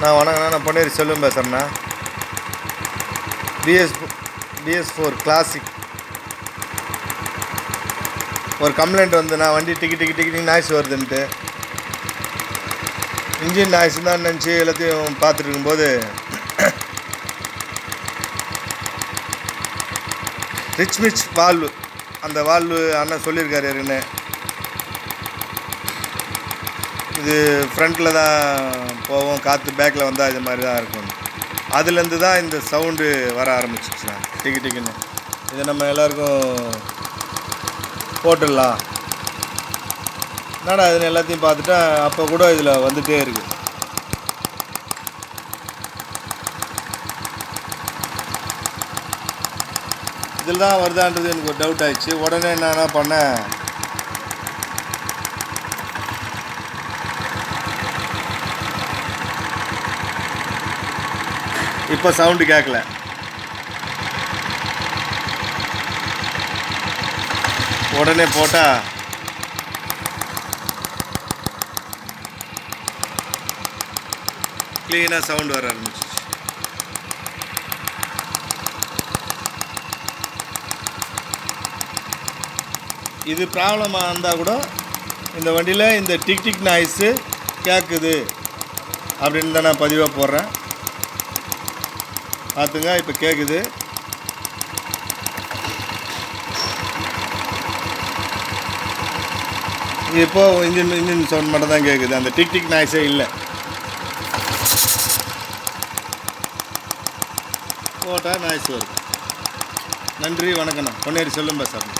நான் வணக்கண்ணா, நான் பொன்னேரி செல்வம் பேசுகிறேண்ணா. BS4 கிளாசிக் ஒரு கம்ப்ளைண்ட் வந்துண்ணா. வண்டி டிக்கி டிக்கி டிக்கி நாய்ஸ் வருதுன்ட்டு. இன்ஜின் நாய்ஸ் தான் நினச்சி எல்லாத்தையும் பார்த்துட்டு இருக்கும்போது ரிச் வால்வு, அந்த வால்வு அண்ணன் சொல்லியிருக்காரு ஏற்கனவே. இது ஃப்ரண்ட்டில் தான் போவோம், காற்று பேக்கில் வந்தால் இது மாதிரி தான் இருக்கும். அதுலேருந்து தான் இந்த சவுண்டு வர ஆரம்பிச்சிச்சுண்ணா, டிக்கி டிக்கின்னு. இதை நம்ம எல்லாருக்கும் போட்டுடலாம். என்னடா இதுன்னு எல்லாத்தையும் பார்த்துட்டா அப்போ கூட இதில் வந்துகிட்டே இருக்குது. இதில் தான் வருதான்றது எனக்கு ஒரு டவுட் ஆயிடுச்சு. உடனே என்ன பண்ணேன், இப்போ சவுண்டு கேட்கல. உடனே போட்டால் க்ளீனாக சவுண்டு வர ஆரம்பிச்சிச்சு. இது ப்ராப்ளமாக இருந்தால் கூட இந்த வண்டியில் இந்த டிக் டிக் நாய்ஸு கேட்குது அப்படின்னு தான் நான் பதிவாக போடுறேன். பார்த்துங்க, இப்போ கேட்குது. இப்போது இன்ஜின் சவுண்ட் மட்டும் தான் கேட்குது, அந்த டிக் டிக் நாய்ஸே இல்லை. போட்டால் நாய்ஸ் வருது. நன்றி, வணக்கண்ணா. பொன்னேரி செல்வம் பேசுகிறேன்.